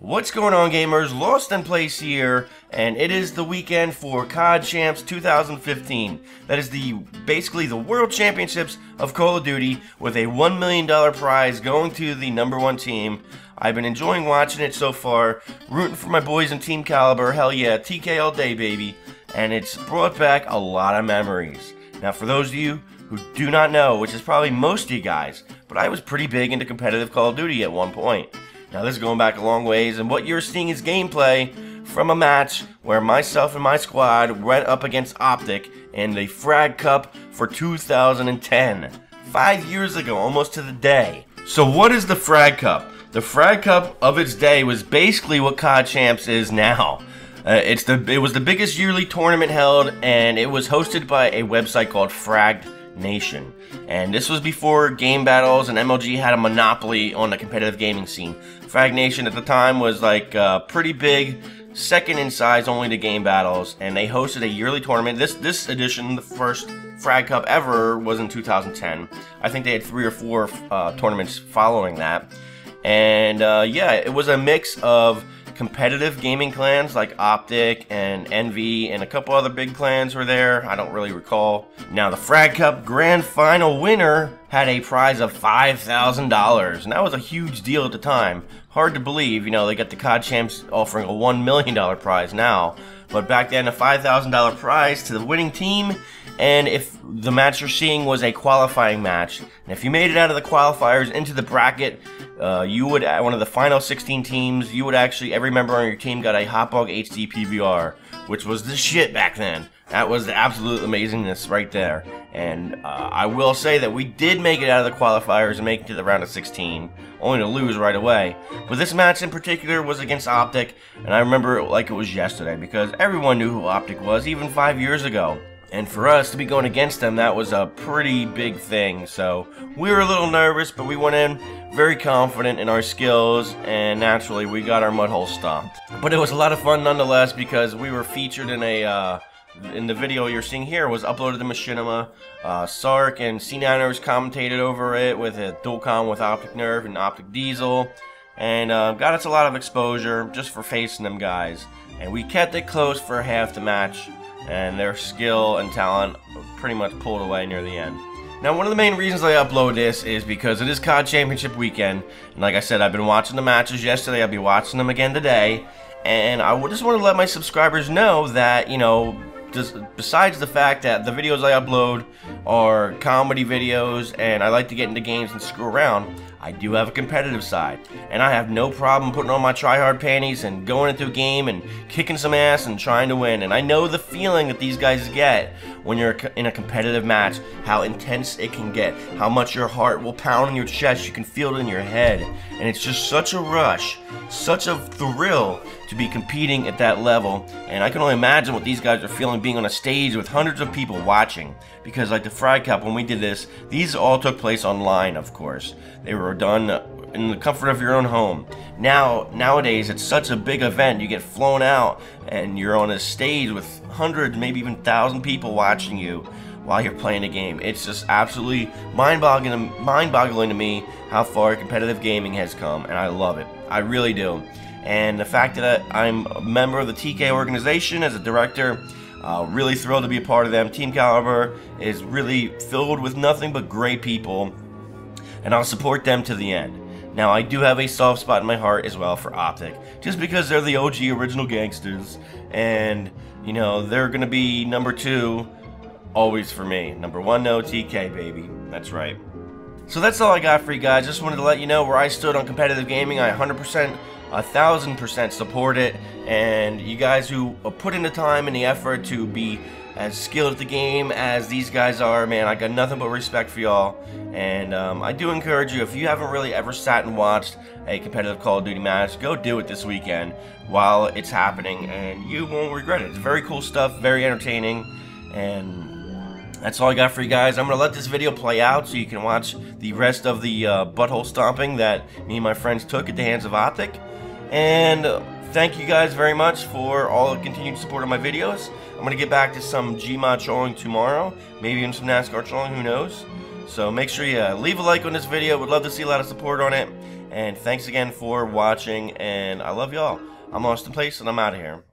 What's going on, gamers? LostInPlace here, and it is the weekend for COD Champs 2015. That is basically the World Championships of Call of Duty, with a $1 million prize going to the #1 team. I've been enjoying watching it so far, rooting for my boys in Team Caliber. Hell yeah, TK all day, baby. And it's brought back a lot of memories. Now, for those of you who do not know, which is probably most of you guys, but I was pretty big into competitive Call of Duty at one point. Now, this is going back a long ways, and what you're seeing is gameplay from a match where myself and my squad went up against OpTic in the Frag Cup for 2010. 5 years ago, almost to the day. So what is the Frag Cup? The Frag Cup of its day was basically what COD Champs is now. It was the biggest yearly tournament held, and it was hosted by a website called Frag Nation. And this was before game battles and MLG had a monopoly on the competitive gaming scene. Frag Nation at the time was like pretty big, second in size only to game battles, and they hosted a yearly tournament. This edition, the first Frag Cup ever, was in 2010. I think they had 3 or 4 tournaments following that. And yeah, it was a mix of competitive gaming clans like OpTic and Envy, and a couple other big clans were there. I don't really recall. Now, the Frag Cup Grand Final winner had a prize of $5,000, and that was a huge deal at the time. Hard to believe, you know, they got the COD Champs offering a $1 million prize now, but back then a $5,000 prize to the winning team. And if the match you're seeing was a qualifying match, and if you made it out of the qualifiers into the bracket, you would, one of the final 16 teams, you would actually, every member on your team got a Hotbog HD PVR, which was the shit back then. That was the absolute amazingness right there. And I will say that we did make it out of the qualifiers and make it to the round of 16, only to lose right away. But this match in particular was against OpTic, and I remember it like it was yesterday, because everyone knew who OpTic was, even 5 years ago. And for us to be going against them, that was a pretty big thing. So we were a little nervous, but we went in very confident in our skills, and naturally we got our mud hole stomped. But it was a lot of fun nonetheless, because we were featured in the video you're seeing here was uploaded to Machinima. Sark and C9ers commentated over it with a dual com with OpTic Nerve and OpTic Diesel, and got us a lot of exposure just for facing them guys. And we kept it close for half the match, and their skill and talent pretty much pulled away near the end. Now, one of the main reasons I upload this is because it is COD Championship weekend, and like I said, I've been watching the matches yesterday, I'll be watching them again today, and I just want to let my subscribers know that, you know, besides the fact that the videos I upload are comedy videos and I like to get into games and screw around, I do have a competitive side, and I have no problem putting on my try-hard panties and going into a game and kicking some ass and trying to win. And I know the feeling that these guys get when you're in a competitive match, how intense it can get, how much your heart will pound in your chest, you can feel it in your head, and it's just such a rush, such a thrill to be competing at that level. And I can only imagine what these guys are feeling being on a stage with hundreds of people watching, because like the Frag Cup, when we did this, these all took place online, of course. They were done in the comfort of your own home. Nowadays, it's such a big event. You get flown out and you're on a stage with hundreds, maybe even 1,000 people watching you while you're playing a game. It's just absolutely mind-boggling to me how far competitive gaming has come, and I love it. I really do. And the fact that I'm a member of the TK organization as a director, really thrilled to be a part of them. Team Caliber is really filled with nothing but great people, and I'll support them to the end. Now, I do have a soft spot in my heart as well for OpTic, just because they're the OG original gangsters, and, you know, they're going to be #2 always for me. #1, no, TK, baby. That's right. So that's all I got for you guys. Just wanted to let you know where I stood on competitive gaming. I 100%, 1,000% support it, and you guys who put in the time and the effort to be as skilled at the game as these guys are, man, I got nothing but respect for y'all. And I do encourage you, if you haven't really ever sat and watched a competitive Call of Duty match, go do it this weekend while it's happening, and you won't regret it. It's very cool stuff, very entertaining, and that's all I got for you guys. I'm going to let this video play out so you can watch the rest of the butthole stomping that me and my friends took at the hands of OpTic. And thank you guys very much for all the continued support of my videos. I'm going to get back to some GMOD trolling tomorrow, maybe even some NASCAR trolling, who knows. So make sure you leave a like on this video. Would love to see a lot of support on it. And thanks again for watching, and I love y'all. I'm LostInPlace, and I'm out of here.